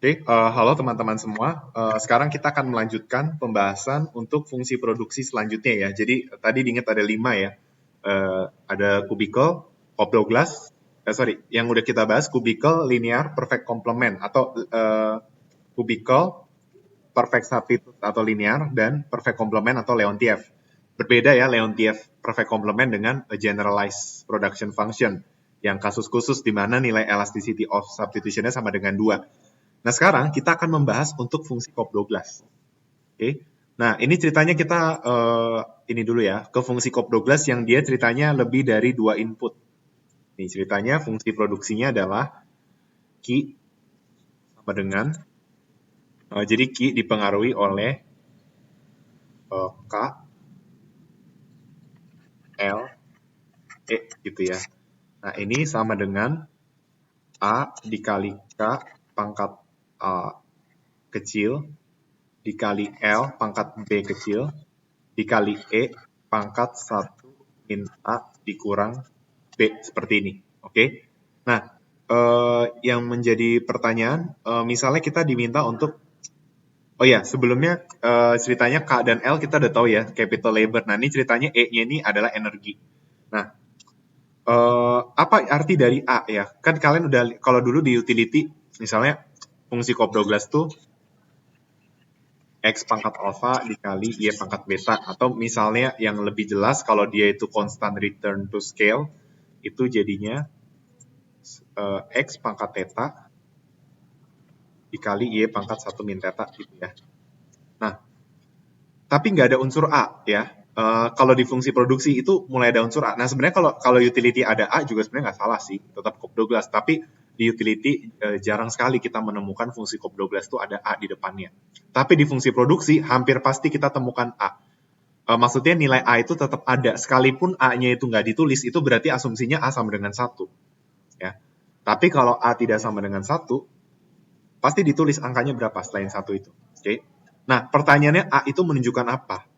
Halo teman-teman semua. Sekarang kita akan melanjutkan pembahasan untuk fungsi produksi selanjutnya ya. Jadi tadi diingat ada 5 ya. Ada kubikel, Hourglass, yang udah kita bahas kubikel, linear, perfect complement atau kubikel, perfect substitute atau linear dan perfect complement atau Leontief. Berbeda ya Leontief perfect complement dengan a generalized production function yang kasus khusus di mana nilai elasticity of substitution-nya sama dengan 2. Nah, sekarang kita akan membahas untuk fungsi Cobb-Douglas. Oke. Nah, ini ceritanya kita ini dulu ya, ke fungsi Cobb-Douglas yang dia ceritanya lebih dari 2 input. Ini ceritanya fungsi produksinya adalah Q sama dengan jadi Q dipengaruhi oleh K, L, E gitu ya. Nah, ini sama dengan A dikali K pangkat A kecil dikali L pangkat B kecil dikali E pangkat 1 min A dikurang B, seperti ini. Oke. Nah, yang menjadi pertanyaan, misalnya kita diminta untuk, oh ya, sebelumnya ceritanya K dan L kita udah tahu ya, capital labor. Nah, ini ceritanya E-nya ini adalah energi. Nah, apa arti dari A ya? Kan kalian udah, kalau dulu di utility, misalnya fungsi Cobb-Douglas tuh X pangkat alpha dikali Y pangkat beta. Atau misalnya yang lebih jelas, kalau dia itu constant return to scale, itu jadinya X pangkat theta dikali Y pangkat 1 min theta gitu ya. Nah, tapi nggak ada unsur A ya. Kalau di fungsi produksi itu mulai ada unsur A. Nah, sebenarnya kalau utility ada A juga sebenarnya nggak salah sih, tetap Cobb-Douglas. Tapi di utility jarang sekali kita menemukan fungsi Cobb-Douglas itu ada A di depannya. Tapi di fungsi produksi hampir pasti kita temukan A. Maksudnya nilai A itu tetap ada. Sekalipun A-nya itu nggak ditulis, itu berarti asumsinya A sama dengan 1. Ya. Tapi kalau A tidak sama dengan 1, pasti ditulis angkanya berapa selain 1 itu. Oke. Nah, pertanyaannya A itu menunjukkan apa?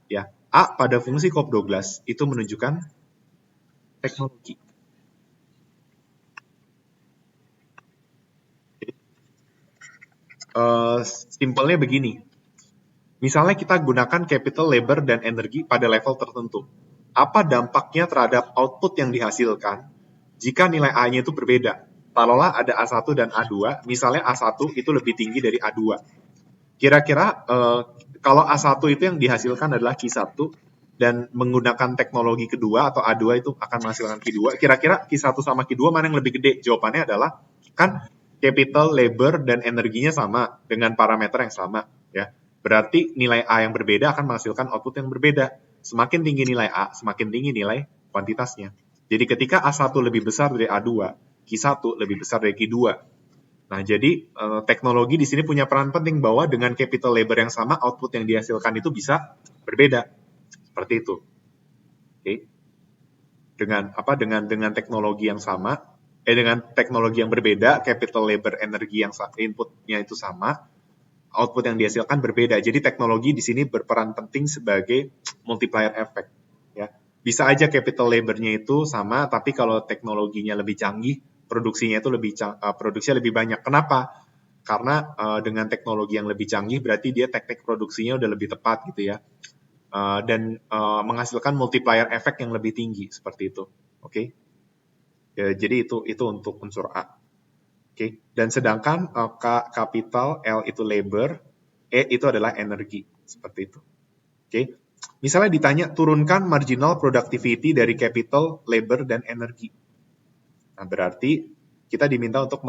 Ya, A pada fungsi Cobb-Douglas itu menunjukkan teknologi. Simpelnya begini. Misalnya kita gunakan capital labor dan energi pada level tertentu. Apa dampaknya terhadap output yang dihasilkan jika nilai A-nya itu berbeda? Taruhlah ada A1 dan A2, misalnya A1 itu lebih tinggi dari A2. Kira-kira kalau A1 itu yang dihasilkan adalah Q1 dan menggunakan teknologi kedua atau A2 itu akan menghasilkan Q2, kira-kira Q1 sama Q2 mana yang lebih gede? Jawabannya adalah kan capital, labor, dan energinya sama dengan parameter yang sama. Ya. Berarti nilai A yang berbeda akan menghasilkan output yang berbeda. Semakin tinggi nilai A, semakin tinggi nilai kuantitasnya. Jadi ketika A1 lebih besar dari A2, Q1 lebih besar dari Q2. Nah, jadi teknologi di sini punya peran penting bahwa dengan capital labor yang sama, output yang dihasilkan itu bisa berbeda. Seperti itu. Oke. Dengan teknologi yang sama, dengan teknologi yang berbeda, capital labor energi yang inputnya itu sama, output yang dihasilkan berbeda. Jadi teknologi di sini berperan penting sebagai multiplier effect. Ya. Bisa aja capital labor-nya itu sama, tapi kalau teknologinya lebih canggih, produksinya itu produksinya lebih banyak. Kenapa? Karena dengan teknologi yang lebih canggih berarti dia teknik produksinya udah lebih tepat gitu ya, dan menghasilkan multiplier effect yang lebih tinggi seperti itu. Oke. Ya, jadi itu untuk unsur A. Oke. Dan sedangkan K capital, L itu labor, E itu adalah energi seperti itu. Oke. Misalnya ditanya turunkan marginal productivity dari capital, labor, dan energi. Nah, berarti kita diminta untuk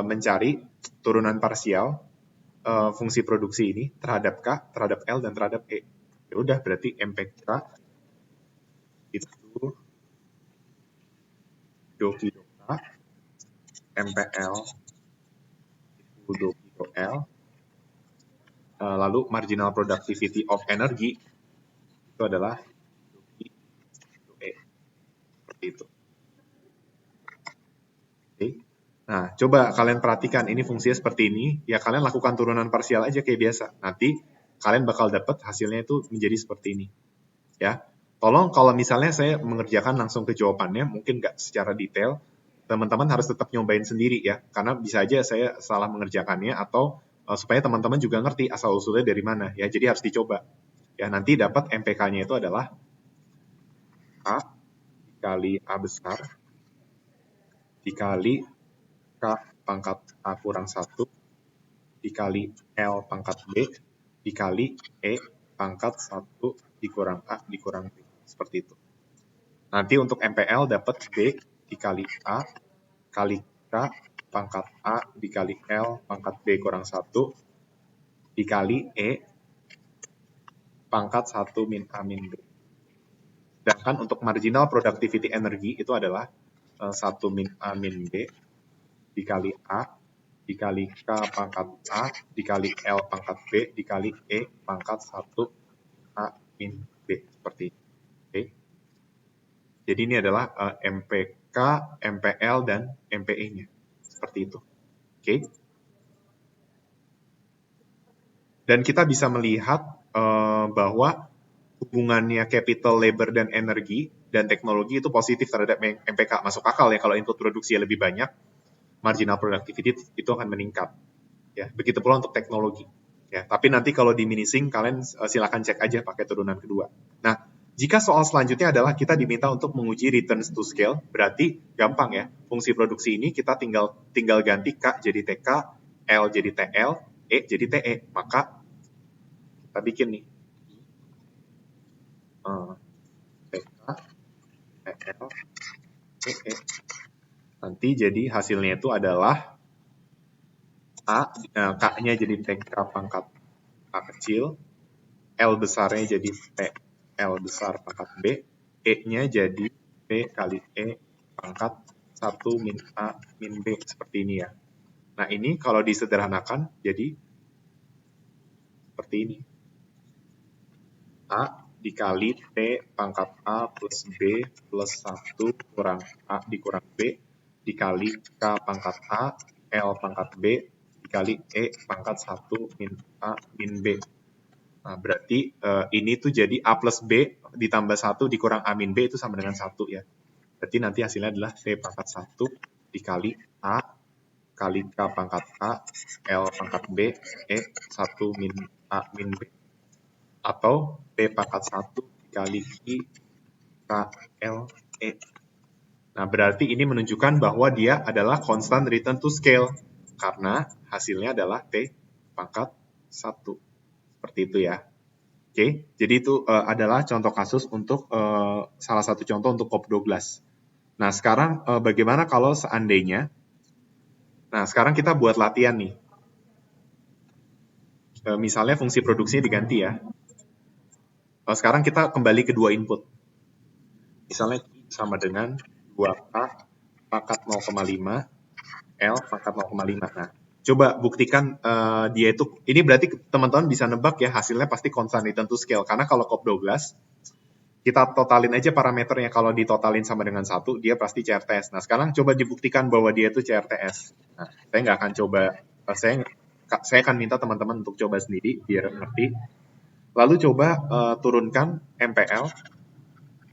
mencari turunan parsial fungsi produksi ini terhadap K, terhadap L, dan terhadap E. Ya udah, berarti MPK itu dou Q dou K, MPL itu dou Q dou L, lalu marginal productivity of energy itu adalah dou Q dou E. Seperti itu. Oke. Nah, coba kalian perhatikan ini fungsinya seperti ini, ya kalian lakukan turunan parsial aja kayak biasa. Nanti kalian bakal dapat hasilnya itu menjadi seperti ini. Ya. Tolong kalau misalnya saya mengerjakan langsung ke jawabannya, mungkin nggak secara detail, teman-teman harus tetap nyobain sendiri ya, karena bisa aja saya salah mengerjakannya, atau supaya teman-teman juga ngerti asal-usulnya dari mana ya, jadi harus dicoba. Ya, nanti dapat MPK-nya itu adalah A dikali A besar dikali K pangkat A kurang 1 dikali L pangkat B dikali E pangkat 1 dikurang A dikurang B. Seperti itu. Nanti untuk MPL dapat B dikali A kali K pangkat A dikali L pangkat B kurang 1 dikali E pangkat 1 min A min B. Sedangkan untuk marginal productivity energy itu adalah 1 min A min B dikali A dikali K pangkat A dikali L pangkat B dikali E pangkat 1 A min B. Seperti itu. Oke. Jadi ini adalah MPK, MPL, dan MPE-nya. Seperti itu. Oke. Dan kita bisa melihat bahwa hubungannya capital, labor, dan energi dan teknologi itu positif terhadap MPK. Masuk akal ya, kalau input produksi lebih banyak, marginal productivity itu akan meningkat. Ya, begitu pula untuk teknologi. Ya, tapi nanti kalau diminishing, kalian silakan cek aja pakai turunan kedua. Nah, jika soal selanjutnya adalah kita diminta untuk menguji returns to scale, berarti gampang ya. Fungsi produksi ini kita tinggal ganti K jadi TK, L jadi TL, E jadi TE. Maka kita bikin nih. TK, TL, TE. Nanti jadi hasilnya itu adalah K-nya jadi TK pangkat A kecil, L besarnya jadi T, L besar pangkat B, E-nya jadi P kali E pangkat 1 min A min B, seperti ini ya. Nah, ini kalau disederhanakan jadi seperti ini. A dikali T pangkat A plus B plus 1 kurang A dikurang B dikali K pangkat A, L pangkat B dikali E pangkat 1 min A min B. Nah, berarti ini tuh jadi A plus B ditambah 1 dikurang A min B itu sama dengan 1 ya. Berarti nanti hasilnya adalah T pangkat 1 dikali A kali K pangkat A, L pangkat B, E 1 min A min B. Atau P pangkat 1 dikali I K L E. Nah, berarti ini menunjukkan bahwa dia adalah constant return to scale. Karena hasilnya adalah T pangkat 1. Seperti itu ya. Oke, jadi itu adalah contoh kasus untuk salah satu contoh untuk COP12. Nah, sekarang bagaimana kalau seandainya, nah sekarang kita buat latihan nih. Misalnya fungsi produksinya diganti ya. Sekarang kita kembali ke dua input. Misalnya sama dengan 2K pangkat 0,5, L pangkat 0,5. Nah, coba buktikan dia itu, ini berarti teman-teman bisa nebak ya, hasilnya pasti constant return to scale. Karena kalau COP12, kita totalin aja parameternya, kalau ditotalin sama dengan 1, dia pasti CRTS. Nah, sekarang coba dibuktikan bahwa dia itu CRTS. Nah, saya nggak akan coba, saya akan minta teman-teman untuk coba sendiri, biar ngerti. Lalu coba turunkan MPL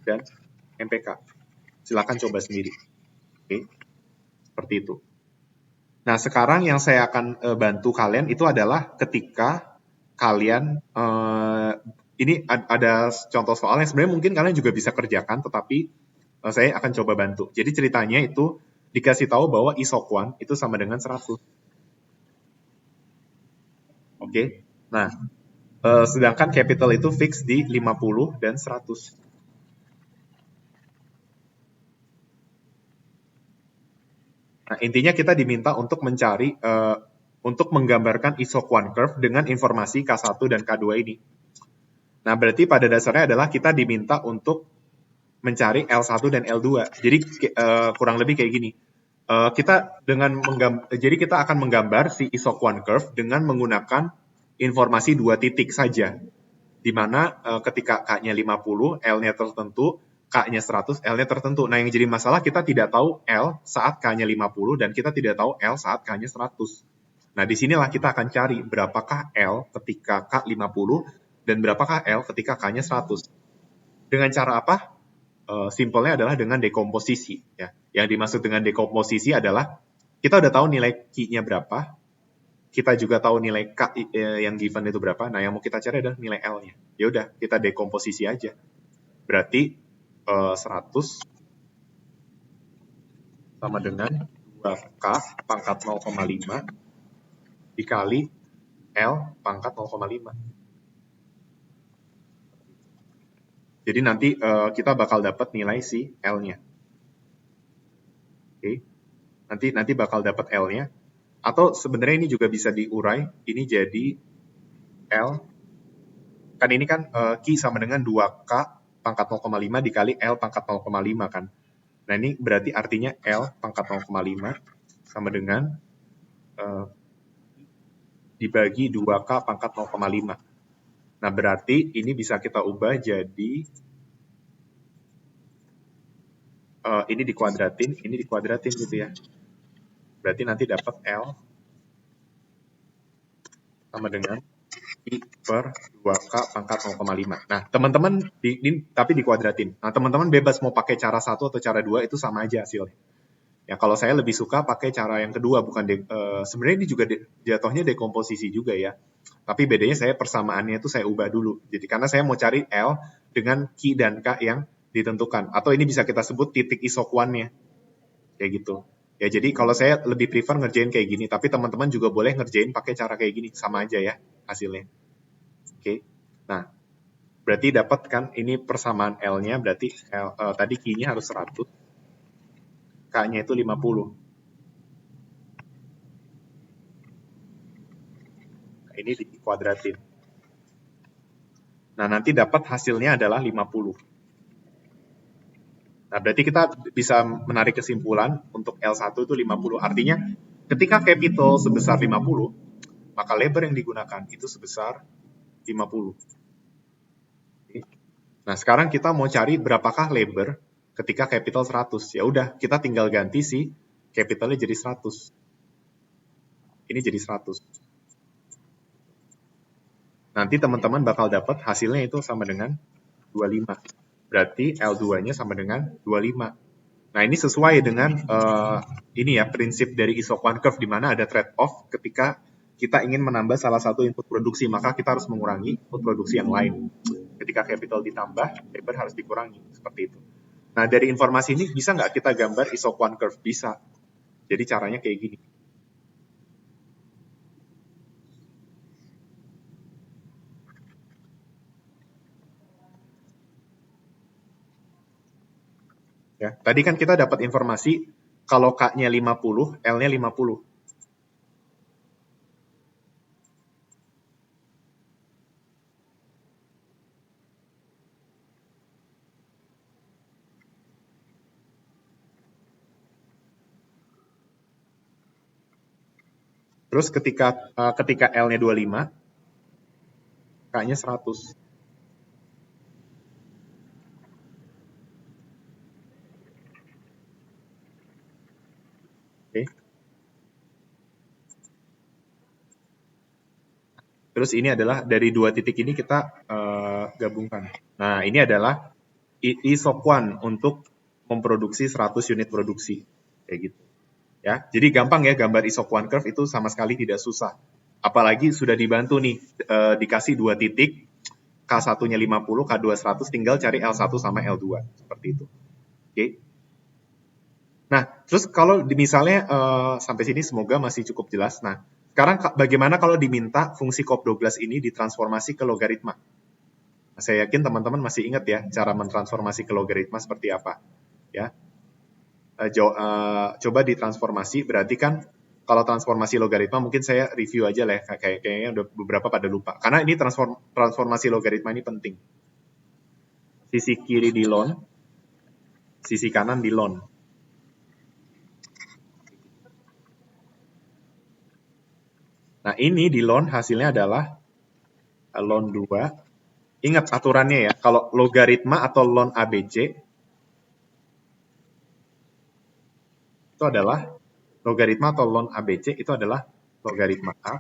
dan MPK. Silakan coba sendiri. Oke, seperti itu. Nah, sekarang yang saya akan bantu kalian itu adalah ketika kalian, ini ada contoh soal yang sebenarnya mungkin kalian juga bisa kerjakan, tetapi saya akan coba bantu. Jadi ceritanya itu dikasih tahu bahwa isoquant itu sama dengan 100. Oke, nah sedangkan capital itu fix di 50 dan 100. Nah, intinya kita diminta untuk mencari, untuk menggambarkan isoquant curve dengan informasi K1 dan K2 ini. Nah, berarti pada dasarnya adalah kita diminta untuk mencari L1 dan L2. Jadi kurang lebih kayak gini. Jadi kita akan menggambar si isoquant curve dengan menggunakan informasi 2 titik saja. Di mana ketika K-nya 50, L-nya tertentu, K-nya 100, L-nya tertentu. Nah, yang jadi masalah kita tidak tahu L saat K-nya 50 dan kita tidak tahu L saat K-nya 100. Nah, disinilah kita akan cari berapakah L ketika K 50 dan berapakah L ketika K-nya 100. Dengan cara apa? simpelnya adalah dengan dekomposisi. Ya. Yang dimaksud dengan dekomposisi adalah kita udah tahu nilai Q-nya berapa, kita juga tahu nilai K yang given itu berapa. Nah, yang mau kita cari adalah nilai L-nya. Ya udah, kita dekomposisi aja. Berarti 100 sama dengan 2K pangkat 0,5 dikali L pangkat 0,5. Jadi nanti kita bakal dapat nilai si L-nya. Oke. Nanti bakal dapat L-nya. Atau sebenarnya ini juga bisa diurai. Ini jadi L. Kan ini kan Q sama dengan 2K pangkat 0,5 dikali L pangkat 0,5 kan. Nah ini berarti artinya L pangkat 0,5 sama dengan dibagi 2K pangkat 0,5. Nah berarti ini bisa kita ubah jadi ini dikuadratin gitu ya. Berarti nanti dapat L sama dengan I per 2K pangkat 0,5. Nah, teman-teman, tapi dikuadratin. Nah, teman-teman bebas mau pakai cara 1 atau cara 2, itu sama aja hasilnya. Ya, kalau saya lebih suka pakai cara yang kedua, bukan sebenarnya ini juga jatuhnya dekomposisi juga ya. Tapi bedanya saya persamaannya itu saya ubah dulu. Jadi karena saya mau cari L dengan Q dan K yang ditentukan. Atau ini bisa kita sebut titik isokuannya. Kayak gitu. Ya, jadi kalau saya lebih prefer ngerjain kayak gini, tapi teman-teman juga boleh ngerjain pakai cara kayak gini, sama aja ya hasilnya. Oke. Nah, berarti dapat kan ini persamaan L-nya, berarti tadi Q-nya harus 100, K-nya itu 50. Nah, ini dikuadratin. Nah, nanti dapat hasilnya adalah 50. Nah, berarti kita bisa menarik kesimpulan untuk L1 itu 50. Artinya, ketika capital sebesar 50, maka lebar yang digunakan itu sebesar 50. Nah, sekarang kita mau cari berapakah lebar ketika capital 100. Ya udah, kita tinggal ganti si capitalnya jadi 100. Ini jadi 100. Nanti teman-teman bakal dapat hasilnya itu sama dengan 25. Berarti L2-nya sama dengan 25. Nah, ini sesuai dengan ini ya, prinsip dari isoquant curve, di mana ada trade-off ketika kita ingin menambah salah satu input produksi, maka kita harus mengurangi input produksi yang lain. Ketika capital ditambah, labor harus dikurangi, seperti itu. Nah, dari informasi ini bisa nggak kita gambar isoquant curve? Bisa. Jadi caranya kayak gini. Ya, tadi kan kita dapat informasi kalau K-nya 50, L-nya 50. Terus ketika L-nya 25, K-nya 100. Oke. Terus ini adalah dari dua titik ini kita gabungkan. Nah, ini adalah isoquant untuk memproduksi 100 unit produksi. Kayak gitu. Ya, jadi gampang ya gambar isoquant curve itu sama sekali tidak susah. Apalagi sudah dibantu nih dikasih dua titik, K1-nya 50, K2 100, tinggal cari L1 sama L2 seperti itu. Oke. Nah, terus kalau misalnya sampai sini semoga masih cukup jelas. Nah, sekarang bagaimana kalau diminta fungsi Cobb-Douglas ini ditransformasi ke logaritma? Nah, saya yakin teman-teman masih ingat ya cara mentransformasi ke logaritma seperti apa. Ya, coba ditransformasi, berarti kan kalau transformasi logaritma mungkin saya review aja lah, kayaknya udah beberapa pada lupa. Karena ini transformasi logaritma ini penting. Sisi kiri di ln, sisi kanan di ln. Nah, ini di ln hasilnya adalah ln 2. Ingat aturannya ya, kalau logaritma atau ln ABC itu adalah logaritma atau ln ABC itu adalah logaritma A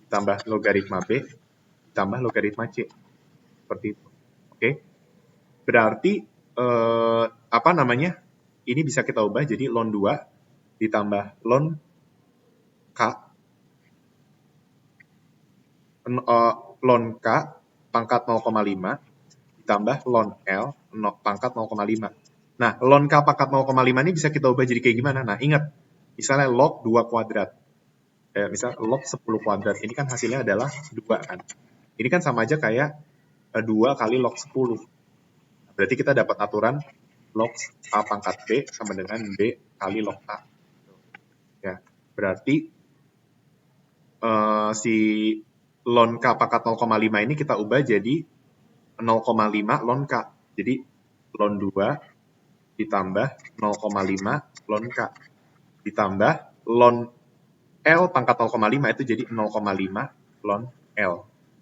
ditambah logaritma B ditambah logaritma C. Seperti itu. Oke. Berarti apa namanya? Ini bisa kita ubah jadi ln 2 ditambah ln K ln K pangkat 0,5 ditambah ln L pangkat 0,5. Nah, ln K pangkat 0,5 ini bisa kita ubah jadi kayak gimana? Nah, ingat, misalnya log 2 kuadrat. Misalnya log 10 kuadrat. Ini kan hasilnya adalah 2 kan. Ini kan sama aja kayak 2 kali log 10. Berarti kita dapat aturan log A pangkat B sama dengan B kali log A. Ya, berarti si ln K pangkat 0,5 ini kita ubah jadi 0,5 ln K. Jadi ln 2 ditambah 0,5 ln K. Ditambah ln L pangkat 0,5 itu jadi 0,5 ln L.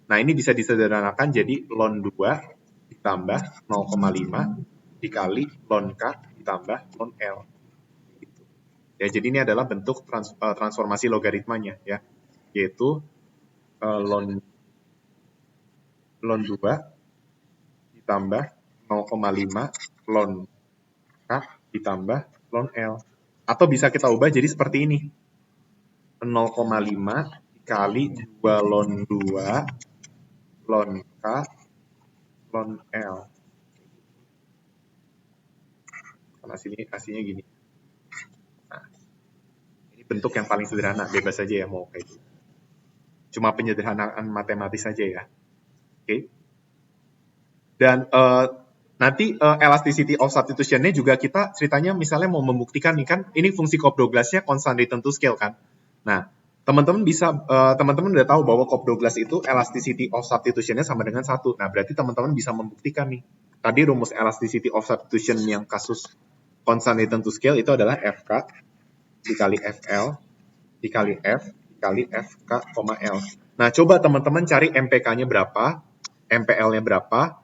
Nah, ini bisa disederhanakan jadi ln 2 ditambah 0,5 dikali ln K ditambah ln L. Ya, jadi ini adalah bentuk transformasi logaritmanya, ya, yaitu ln 2 ditambah 0,5 ln K ditambah ln L. Atau bisa kita ubah jadi seperti ini. 0,5 dikali 2 ln 2 ln K ln L. Karena hasilnya gini. Nah, ini bentuk yang paling sederhana, bebas saja ya mau kayak gitu. Cuma penyederhanaan matematis saja ya. Oke. Dan nanti elasticity of substitution-nya juga kita ceritanya misalnya mau membuktikan nih kan, ini fungsi Cobb-Douglas-nya constant return to scale kan. Nah, teman-teman udah tahu bahwa Cobb-Douglas itu elasticity of substitution-nya sama dengan 1. Nah, berarti teman-teman bisa membuktikan nih. Tadi rumus elasticity of substitution yang kasus constant return to scale itu adalah FK dikali FL dikali F dikali FK, L. Nah, coba teman-teman cari MPK-nya berapa, MPL-nya berapa,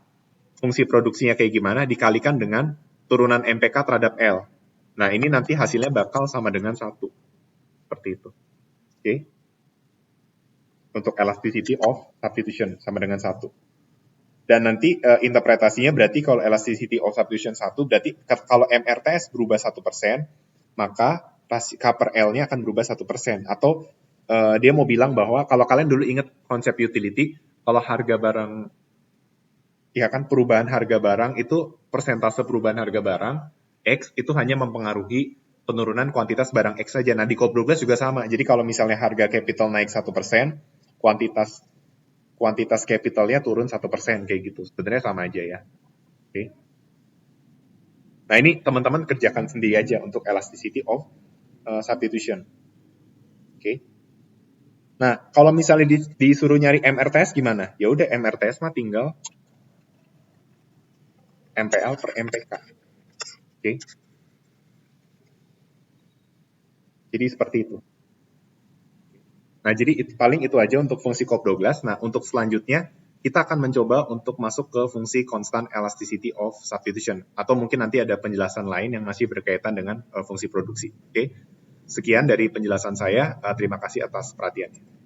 fungsi produksinya kayak gimana, dikalikan dengan turunan MPK terhadap L. Nah, ini nanti hasilnya bakal sama dengan 1. Seperti itu. Oke. Untuk elasticity of substitution sama dengan 1. Dan nanti interpretasinya berarti kalau elasticity of substitution 1, berarti kalau MRTS berubah 1%, maka K per L-nya akan berubah 1%. Atau dia mau bilang bahwa kalau kalian dulu ingat konsep utility, kalau harga barang, ya kan perubahan harga barang itu persentase perubahan harga barang, X itu hanya mempengaruhi penurunan kuantitas barang X saja. Nah, di Cobb-Douglas juga sama. Jadi kalau misalnya harga capital naik 1%, kuantitas capitalnya turun 1% kayak gitu. Sebenarnya sama aja ya. Oke. Nah, ini teman-teman kerjakan sendiri aja untuk elasticity of substitution. Oke. Nah, kalau misalnya disuruh nyari MRTS gimana? Ya udah, MRTS mah tinggal MPL per MPK. Oke. Jadi seperti itu. Nah, jadi paling itu aja untuk fungsi Cobb-Douglas. Nah, untuk selanjutnya kita akan mencoba untuk masuk ke fungsi constant elasticity of substitution. Atau mungkin nanti ada penjelasan lain yang masih berkaitan dengan fungsi produksi. Oke. Sekian dari penjelasan saya. Terima kasih atas perhatiannya.